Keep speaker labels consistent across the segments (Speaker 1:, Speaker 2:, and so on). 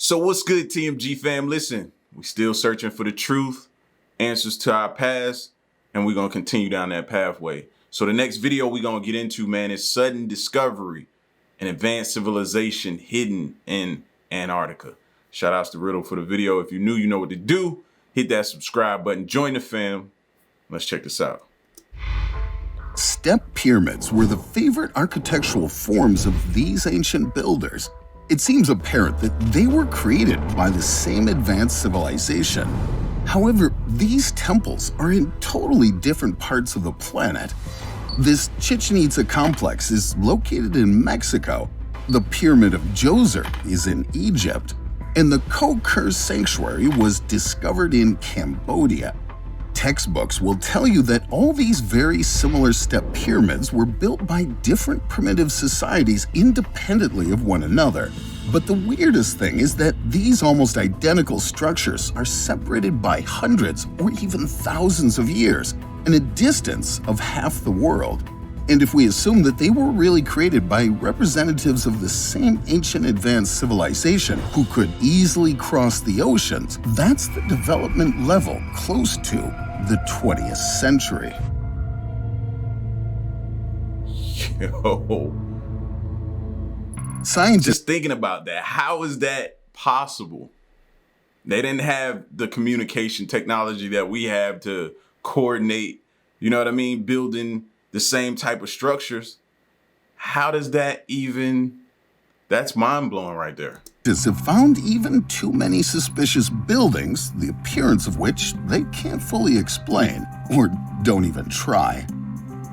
Speaker 1: So what's good, TMG fam? Listen, we still searching for the truth, answers to our past, and we're going to continue down that pathway. So the next video we're going to get into, man, is sudden discovery and advanced civilization hidden in Antarctica. Shout outs to Riddle for the video. If you're new, you know what to do. Hit that subscribe button, join the fam. Let's check this out.
Speaker 2: Step pyramids were the favorite architectural forms of these ancient builders. It seems apparent that they were created by the same advanced civilization. However, these temples are in totally different parts of the planet. This Chichen Itza complex is located in Mexico, the Pyramid of Djoser is in Egypt, and the Ko-Ker Sanctuary was discovered in Cambodia. Textbooks will tell you that all these very similar step pyramids were built by different primitive societies independently of one another. But the weirdest thing is that these almost identical structures are separated by hundreds or even thousands of years and a distance of half the world. And if we assume that they were really created by representatives of the same ancient advanced civilization who could easily cross the oceans, that's the development level close to the 20th century.
Speaker 1: Yo.
Speaker 2: Scientists
Speaker 1: Just thinking about that, how is that possible? They didn't have the communication technology that we have to coordinate, you know what I mean, building the same type of structures. How does that even, that's mind-blowing right there.
Speaker 2: have found even too many suspicious buildings, the appearance of which they can't fully explain, or don't even try.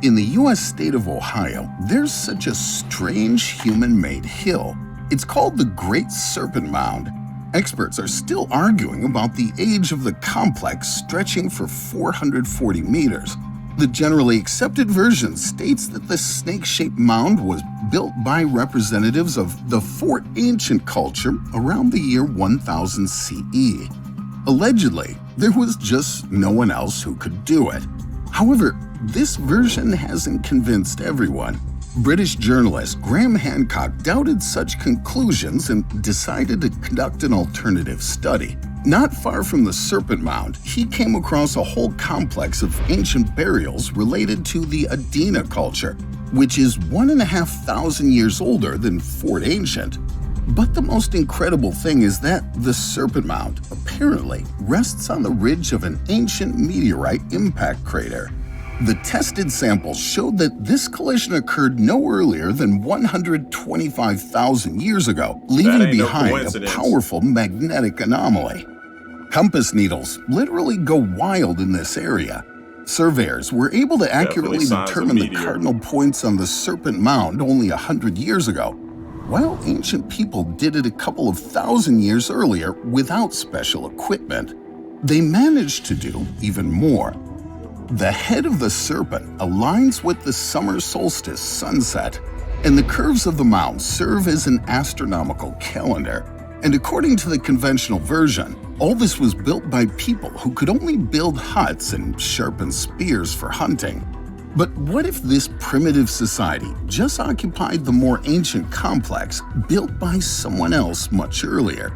Speaker 2: In the US state of Ohio, there's such a strange human-made hill. It's called the Great Serpent Mound. Experts are still arguing about the age of the complex stretching for 440 meters. The generally accepted version states that the snake-shaped mound was built by representatives of the Fort Ancient culture around the year 1000 CE. Allegedly, there was just no one else who could do it. However, this version hasn't convinced everyone. British journalist Graham Hancock doubted such conclusions and decided to conduct an alternative study. Not far from the Serpent Mound, he came across a whole complex of ancient burials related to the Adena culture, which is 1,500 years older than Fort Ancient. But the most incredible thing is that the Serpent Mound apparently rests on the ridge of an ancient meteorite impact crater. The tested samples showed that this collision occurred no earlier than 125,000 years ago, leaving behind a powerful magnetic anomaly. Compass needles literally go wild in this area. Surveyors were able to accurately determine the cardinal points on the Serpent Mound only 100 years ago, while ancient people did it a couple of thousand years earlier without special equipment. They managed to do even more. The head of the serpent aligns with the summer solstice sunset, and the curves of the mound serve as an astronomical calendar. And according to the conventional version, all this was built by people who could only build huts and sharpen spears for hunting. But what if this primitive society just occupied the more ancient complex built by someone else much earlier?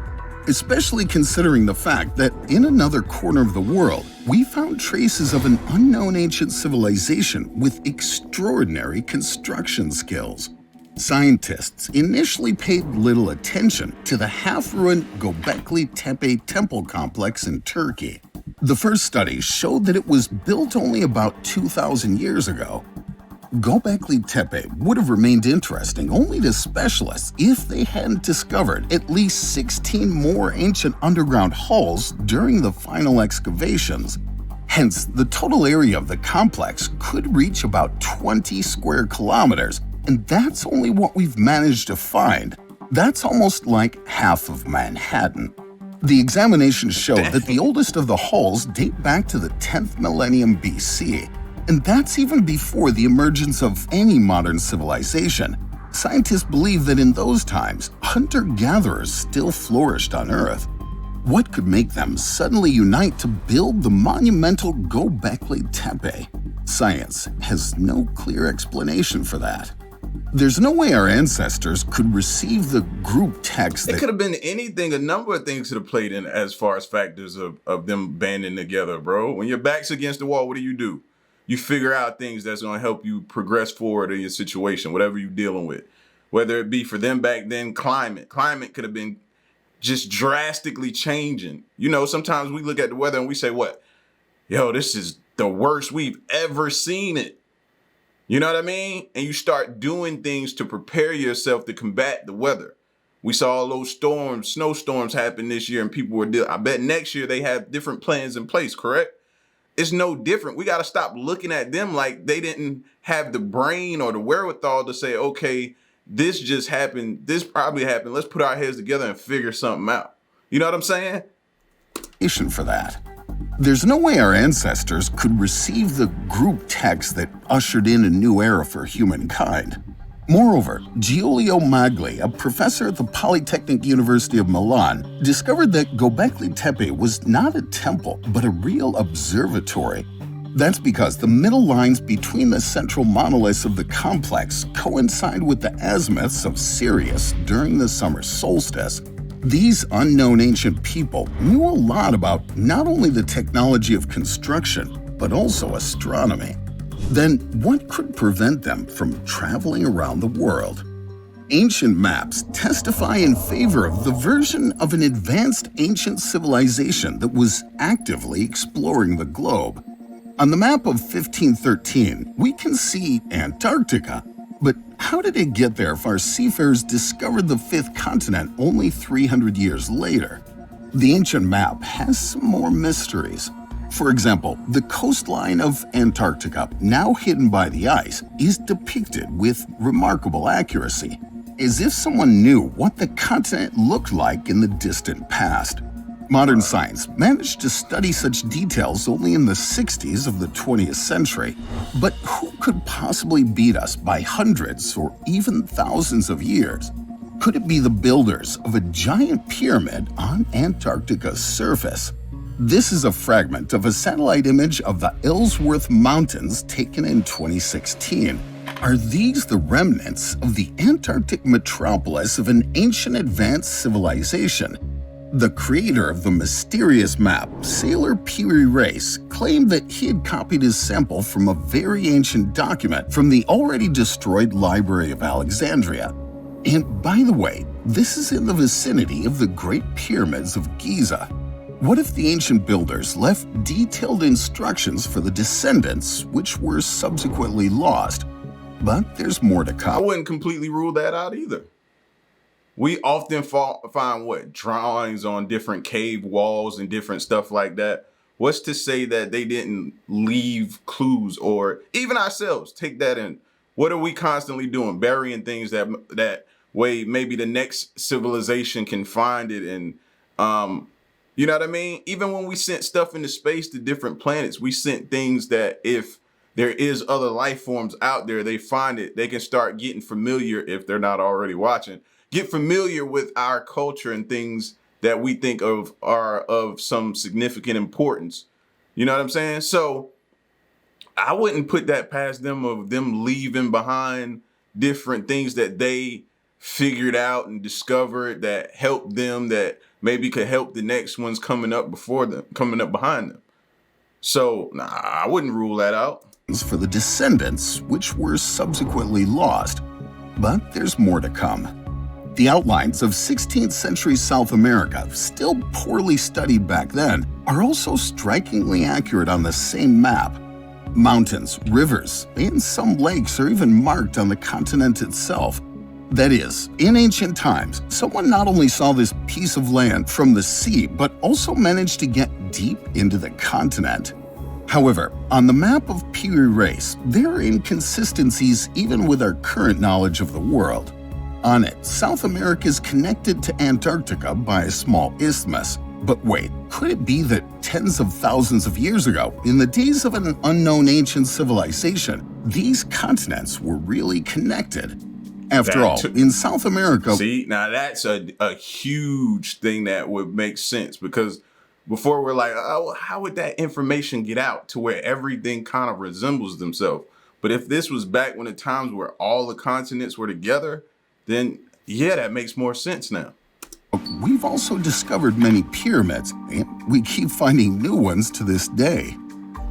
Speaker 2: Especially considering the fact that in another corner of the world, we found traces of an unknown ancient civilization with extraordinary construction skills. Scientists initially paid little attention to the half-ruined Gobekli Tepe temple complex in Turkey. The first study showed that it was built only about 2,000 years ago. Gobekli Tepe would have remained interesting only to specialists if they hadn't discovered at least 16 more ancient underground halls during the final excavations. Hence, the total area of the complex could reach about 20 square kilometers, and that's only what we've managed to find. That's almost like half of Manhattan. The examinations show that the oldest of the halls date back to the 10th millennium BC. And that's even before the emergence of any modern civilization. Scientists believe that in those times, hunter-gatherers still flourished on Earth. What could make them suddenly unite to build the monumental Gobekli Tepe? Science has no clear explanation for that. There's no way our ancestors could receive the group text
Speaker 1: It
Speaker 2: that
Speaker 1: could have been anything. A number of things could have played in as far as factors of them banding together, bro. When your back's against the wall, what do? You figure out things that's going to help you progress forward in your situation, whatever you're dealing with. Whether it be for them back then, climate. Climate could have been just drastically changing. You know, sometimes we look at the weather and we say, what? Yo, this is the worst we've ever seen it. You know what I mean? And you start doing things to prepare yourself to combat the weather. We saw all those storms, snowstorms happen this year, and people were I bet next year they have different plans in place, correct? It's no different. We got to stop looking at them like they didn't have the brain or the wherewithal to say, okay, this just happened. This probably happened. Let's put our heads together and figure something out. You know what I'm saying?
Speaker 2: for that. There's no way our ancestors could receive the group text that ushered in a new era for humankind. Moreover, Giulio Magli, a professor at the Polytechnic University of Milan, discovered that Gobekli Tepe was not a temple, but a real observatory. That's because the middle lines between the central monoliths of the complex coincide with the azimuths of Sirius during the summer solstice. These unknown ancient people knew a lot about not only the technology of construction, but also astronomy. Then what could prevent them from traveling around the world? Ancient maps testify in favor of the version of an advanced ancient civilization that was actively exploring the globe. On the map of 1513, we can see Antarctica. But how did it get there if our seafarers discovered the fifth continent only 300 years later? The ancient map has some more mysteries. For example, the coastline of Antarctica, now hidden by the ice, is depicted with remarkable accuracy, as if someone knew what the continent looked like in the distant past. Modern science managed to study such details only in the 60s of the 20th century. But who could possibly beat us by hundreds or even thousands of years? Could it be the builders of a giant pyramid on Antarctica's surface? This is a fragment of a satellite image of the Ellsworth Mountains taken in 2016. Are these the remnants of the Antarctic metropolis of an ancient advanced civilization? The creator of the mysterious map, sailor Piri Reis, claimed that he had copied his sample from a very ancient document from the already destroyed Library of Alexandria. And by the way, this is in the vicinity of the Great Pyramids of Giza. What if the ancient builders left detailed instructions for the descendants, which were subsequently lost? But there's more to come.
Speaker 1: I wouldn't completely rule that out either. We often find drawings on different cave walls and different stuff like that. What's to say that they didn't leave clues, or even ourselves take that in? What are we constantly doing? Burying things that way maybe the next civilization can find it. And you know what I mean? Even when we sent stuff into space to different planets, we sent things that if there is other life forms out there, they find it, they can start getting familiar, if they're not already watching, get familiar with our culture and things that we think of are of some significant importance. You know what I'm saying? So I wouldn't put that past them, of them leaving behind different things that they figured out and discovered that helped them, that maybe could help the next ones coming up behind them. So I wouldn't rule that out.
Speaker 2: For the descendants, which were subsequently lost. But there's more to come. The outlines of 16th century South America, still poorly studied back then, are also strikingly accurate on the same map. Mountains, rivers, and some lakes are even marked on the continent itself. That is, in ancient times, someone not only saw this piece of land from the sea, but also managed to get deep into the continent. However, on the map of Piri Reis, there are inconsistencies even with our current knowledge of the world. On it, South America is connected to Antarctica by a small isthmus. But wait, could it be that tens of thousands of years ago, in the days of an unknown ancient civilization, these continents were really connected? After all, in South America...
Speaker 1: See, now that's a huge thing that would make sense, because before we're like, oh, how would that information get out to where everything kind of resembles themselves? But if this was back when the times where all the continents were together, then yeah, that makes more sense now.
Speaker 2: We've also discovered many pyramids, and we keep finding new ones to this day.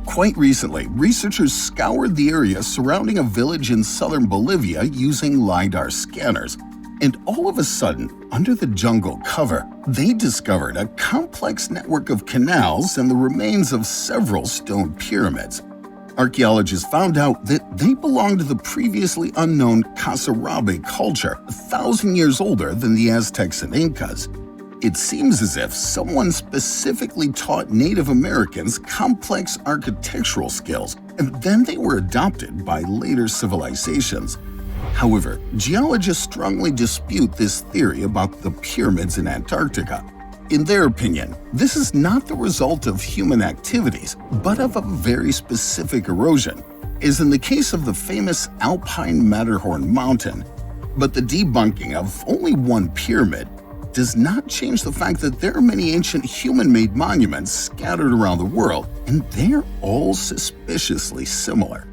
Speaker 2: Quite recently, researchers scoured the area surrounding a village in southern Bolivia using LiDAR scanners. And all of a sudden, under the jungle cover, they discovered a complex network of canals and the remains of several stone pyramids. Archaeologists found out that they belonged to the previously unknown Kasarabe culture, 1,000 years older than the Aztecs and Incas. It seems as if someone specifically taught Native Americans complex architectural skills, and then they were adopted by later civilizations. However, geologists strongly dispute this theory about the pyramids in Antarctica. In their opinion, this is not the result of human activities, but of a very specific erosion, as in the case of the famous Alpine Matterhorn mountain. But the debunking of only one pyramid does not change the fact that there are many ancient human-made monuments scattered around the world, and they're all suspiciously similar.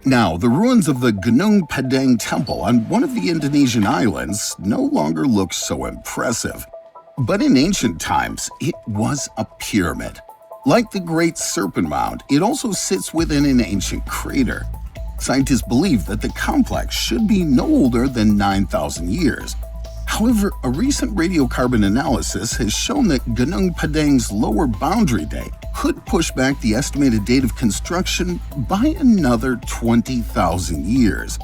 Speaker 2: Now, the ruins of the Gunung Padang Temple on one of the Indonesian islands no longer look so impressive. But in ancient times, it was a pyramid. Like the Great Serpent Mound, it also sits within an ancient crater. Scientists believe that the complex should be no older than 9,000 years. However, a recent radiocarbon analysis has shown that Gunung Padang's lower boundary date could push back the estimated date of construction by another 20,000 years.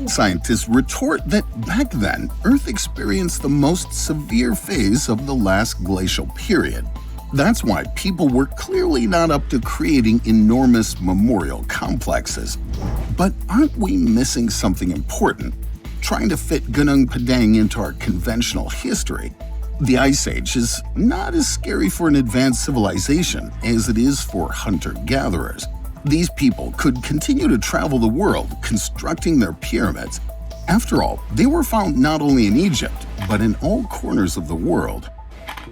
Speaker 2: Scientists retort that back then, Earth experienced the most severe phase of the last glacial period. That's why people were clearly not up to creating enormous memorial complexes. But aren't we missing something important? Trying to fit Gunung Padang into our conventional history. The Ice Age is not as scary for an advanced civilization as it is for hunter-gatherers. These people could continue to travel the world constructing their pyramids. After all, they were found not only in Egypt, but in all corners of the world.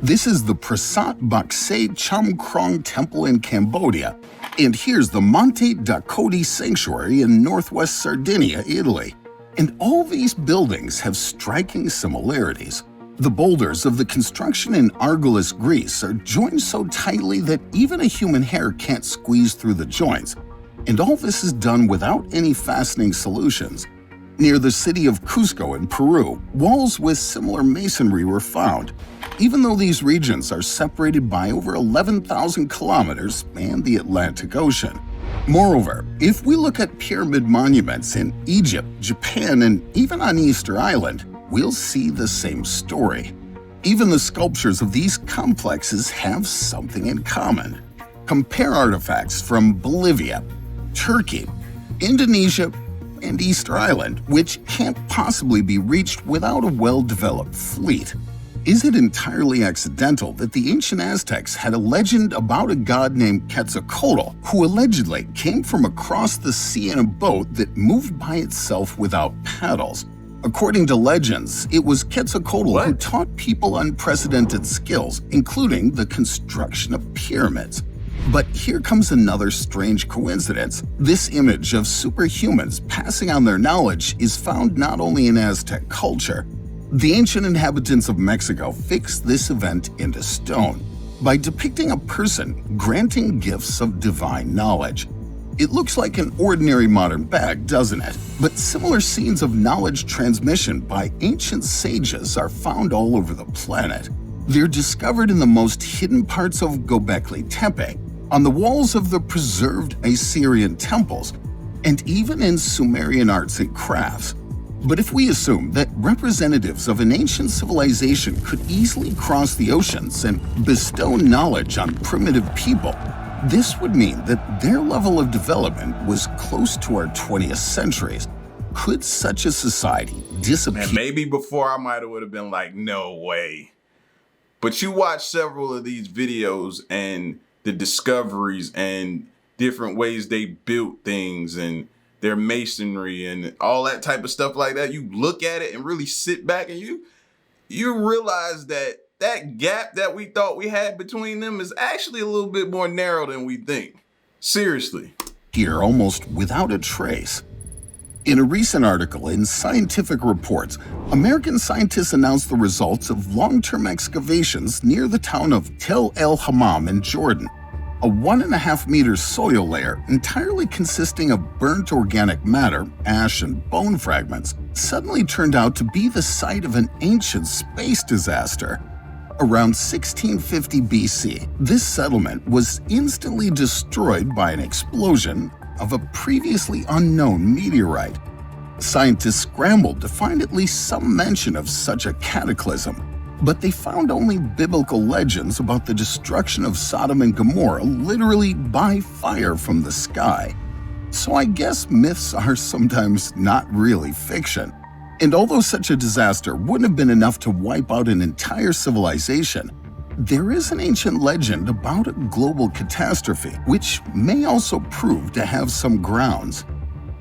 Speaker 2: This is the Prasat Bakse Cham Krong Temple in Cambodia, and here's the Monte Dakoti Sanctuary in northwest Sardinia, Italy. And all these buildings have striking similarities. The boulders of the construction in Argolis, Greece are joined so tightly that even a human hair can't squeeze through the joints. And all this is done without any fastening solutions. Near the city of Cusco in Peru, walls with similar masonry were found, even though these regions are separated by over 11,000 kilometers and the Atlantic Ocean. Moreover, if we look at pyramid monuments in Egypt, Japan, and even on Easter Island, we'll see the same story. Even the sculptures of these complexes have something in common. Compare artifacts from Bolivia, Turkey, Indonesia, and Easter Island, which can't possibly be reached without a well-developed fleet. Is it entirely accidental that the ancient Aztecs had a legend about a god named Quetzalcoatl, who allegedly came from across the sea in a boat that moved by itself without paddles? According to legends, it was Quetzalcoatl who taught people unprecedented skills, including the construction of pyramids. But here comes another strange coincidence. This image of superhumans passing on their knowledge is found not only in Aztec culture. The ancient inhabitants of Mexico fixed this event into stone by depicting a person granting gifts of divine knowledge. It looks like an ordinary modern bag, doesn't it? But similar scenes of knowledge transmission by ancient sages are found all over the planet. They're discovered in the most hidden parts of Gobekli Tepe, on the walls of the preserved Assyrian temples, and even in Sumerian arts and crafts. But if we assume that representatives of an ancient civilization could easily cross the oceans and bestow knowledge on primitive people, this would mean that their level of development was close to our 20th centuries. Could such a society disappear?
Speaker 1: And maybe before I might have been like, no way. But you watch several of these videos and the discoveries and different ways they built things and their masonry and all that type of stuff like that. You look at it and really sit back and you realize that that gap that we thought we had between them is actually a little bit more narrow than we think. Seriously.
Speaker 2: Here almost without a trace. In a recent article in Scientific Reports, American scientists announced the results of long-term excavations near the town of Tel El Hammam in Jordan. A 1.5-meter soil layer entirely consisting of burnt organic matter, ash, and bone fragments suddenly turned out to be the site of an ancient space disaster. Around 1650 BC, this settlement was instantly destroyed by an explosion of a previously unknown meteorite. Scientists scrambled to find at least some mention of such a cataclysm, but they found only biblical legends about the destruction of Sodom and Gomorrah literally by fire from the sky. So I guess myths are sometimes not really fiction. And although such a disaster wouldn't have been enough to wipe out an entire civilization, there is an ancient legend about a global catastrophe, which may also prove to have some grounds.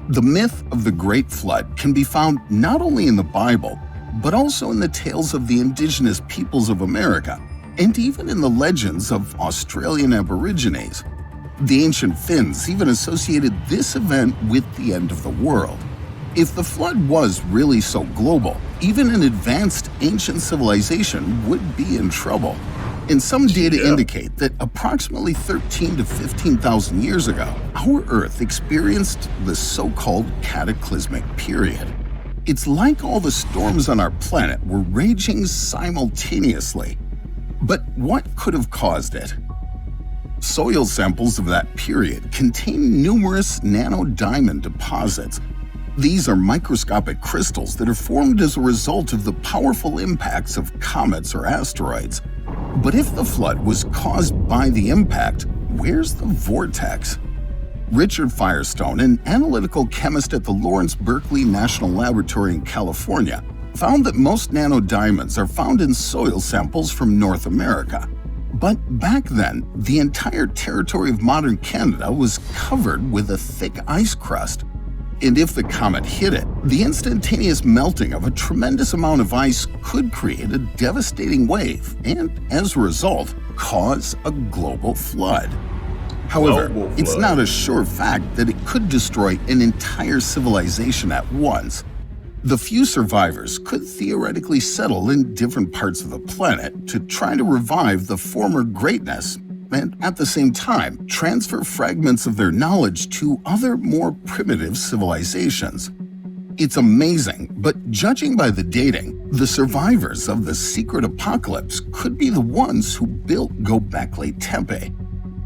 Speaker 2: The myth of the Great Flood can be found not only in the Bible, but also in the tales of the indigenous peoples of America, and even in the legends of Australian Aborigines. The ancient Finns even associated this event with the end of the world. If the flood was really so global, even an advanced ancient civilization would be in trouble. And some data indicate that approximately 13 to 15,000 years ago, our Earth experienced the so-called cataclysmic period. It's like all the storms on our planet were raging simultaneously. But what could have caused it? Soil samples of that period contain numerous nanodiamond deposits. These are microscopic crystals that are formed as a result of the powerful impacts of comets or asteroids. But if the flood was caused by the impact, where's the vortex? Richard Firestone, an analytical chemist at the Lawrence Berkeley National Laboratory in California, found that most nanodiamonds are found in soil samples from North America. But back then, the entire territory of modern Canada was covered with a thick ice crust. And if the comet hit it, the instantaneous melting of a tremendous amount of ice could create a devastating wave and, as a result, cause a global flood. However, it's not a sure fact that it could destroy an entire civilization at once. The few survivors could theoretically settle in different parts of the planet to try to revive the former greatness and at the same time transfer fragments of their knowledge to other more primitive civilizations. It's amazing, but judging by the dating, the survivors of the secret apocalypse could be the ones who built Gobekli Tepe.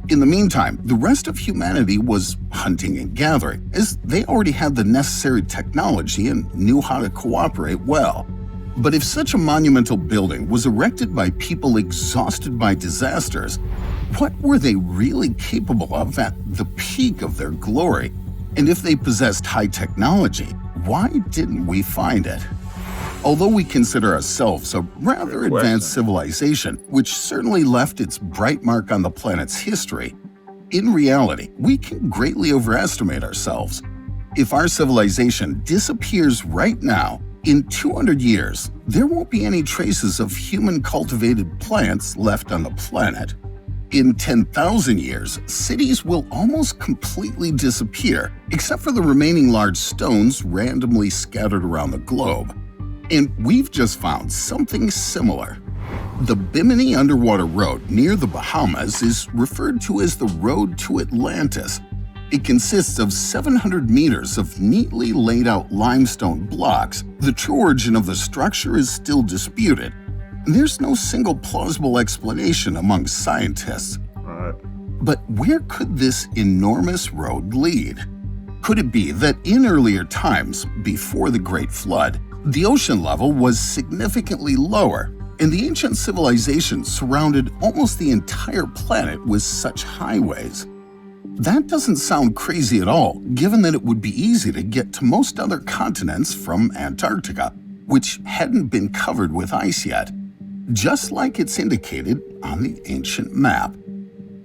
Speaker 2: In the meantime, the rest of humanity was hunting and gathering, as they already had the necessary technology and knew how to cooperate well. But if such a monumental building was erected by people exhausted by disasters, what were they really capable of at the peak of their glory? And if they possessed high technology, why didn't we find it? Although we consider ourselves a rather advanced civilization, which certainly left its bright mark on the planet's history, in reality, we can greatly overestimate ourselves. If our civilization disappears right now, in 200 years, there won't be any traces of human-cultivated plants left on the planet. In 10,000 years, cities will almost completely disappear, except for the remaining large stones randomly scattered around the globe. And we've just found something similar. The Bimini Underwater Road near the Bahamas is referred to as the Road to Atlantis. It consists of 700 meters of neatly laid out limestone blocks. The true origin of the structure is still disputed. There's no single plausible explanation among scientists. But where could this enormous road lead? Could it be that in earlier times, before the Great Flood, the ocean level was significantly lower, and the ancient civilization surrounded almost the entire planet with such highways? That doesn't sound crazy at all, given that it would be easy to get to most other continents from Antarctica, which hadn't been covered with ice yet, just like it's indicated on the ancient map.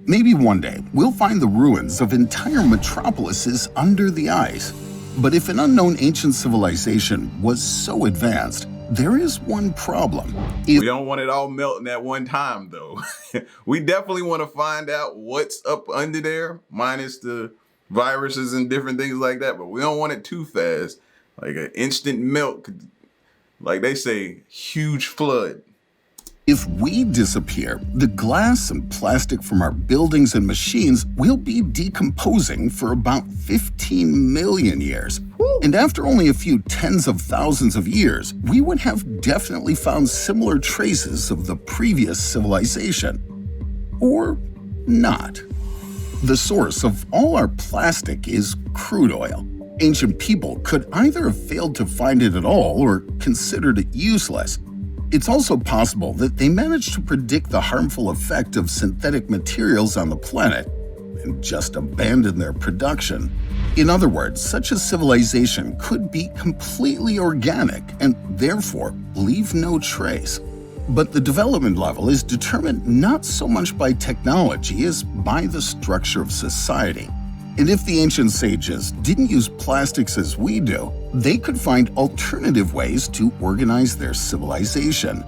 Speaker 2: Maybe one day we'll find the ruins of entire metropolises under the ice. But if an unknown ancient civilization was so advanced, there is one problem.
Speaker 1: We don't want it all melting at one time, though. We definitely want to find out what's up under there, minus the viruses and different things like that, but we don't want it too fast. Like an instant melt, like they say, huge flood.
Speaker 2: If we disappear, the glass and plastic from our buildings and machines will be decomposing for about 15 million years. And after only a few tens of thousands of years, we would have definitely found similar traces of the previous civilization. Or not. The source of all our plastic is crude oil. Ancient people could either have failed to find it at all or considered it useless. It's also possible that they managed to predict the harmful effect of synthetic materials on the planet and just abandoned their production. In other words, such a civilization could be completely organic and therefore leave no trace. But the development level is determined not so much by technology as by the structure of society. And if the ancient sages didn't use plastics as we do, they could find alternative ways to organize their civilization.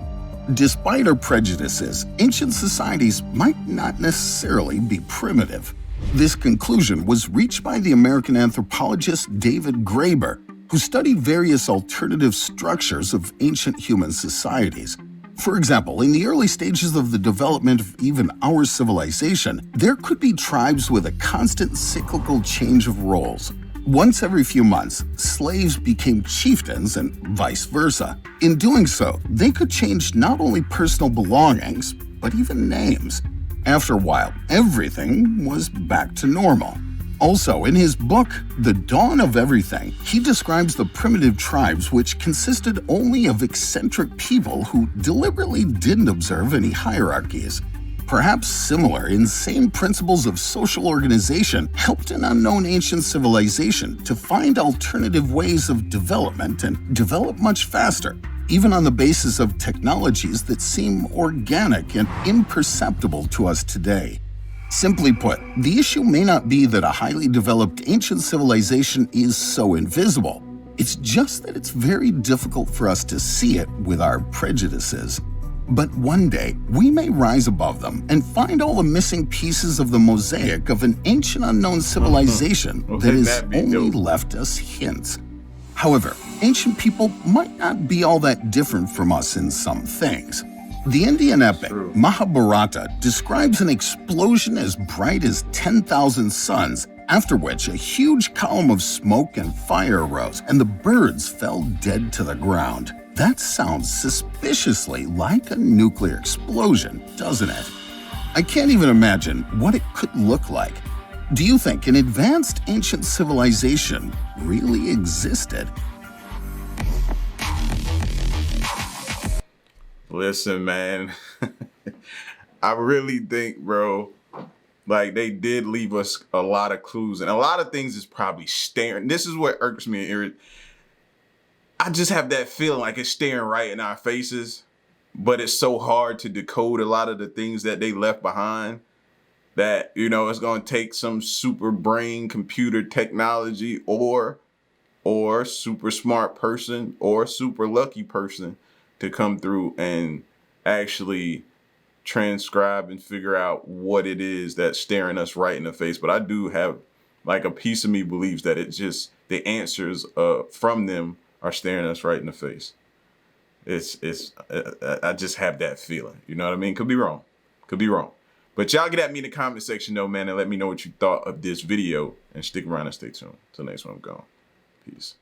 Speaker 2: Despite our prejudices, ancient societies might not necessarily be primitive. This conclusion was reached by the American anthropologist David Graeber, who studied various alternative structures of ancient human societies. For example, in the early stages of the development of even our civilization, there could be tribes with a constant cyclical change of roles. Once every few months, slaves became chieftains and vice versa. In doing so, they could change not only personal belongings, but even names. After a while, everything was back to normal. Also, in his book, The Dawn of Everything, he describes the primitive tribes which consisted only of eccentric people who deliberately didn't observe any hierarchies. Perhaps similar, insane principles of social organization helped an unknown ancient civilization to find alternative ways of development and develop much faster, even on the basis of technologies that seem organic and imperceptible to us today. Simply put, the issue may not be that a highly developed ancient civilization is so invisible. It's just that it's very difficult for us to see it with our prejudices. But one day, we may rise above them and find all the missing pieces of the mosaic of an ancient unknown civilization that has only left us hints. However, ancient people might not be all that different from us in some things. The Indian epic Mahabharata describes an explosion as bright as 10,000 suns, after which a huge column of smoke and fire arose, and the birds fell dead to the ground. That sounds suspiciously like a nuclear explosion, doesn't it? I can't even imagine what it could look like. Do you think an advanced ancient civilization really existed?
Speaker 1: Listen, man, I really think, bro, like they did leave us a lot of clues and a lot of things is probably staring. This is what irks me and irritates. I just have that feeling like it's staring right in our faces, but it's so hard to decode a lot of the things that they left behind that, you know, it's going to take some super brain computer technology or super smart person or super lucky person to come through and actually transcribe and figure out what it is that's staring us right in the face. But I do have, like, a piece of me believes that it's just the answers from them are staring us right in the face. I just have that feeling. You know what I mean? Could be wrong. Could be wrong. But y'all get at me in the comment section though, man, and let me know what you thought of this video. And stick around and stay tuned. Till next one, I'm gone. Peace.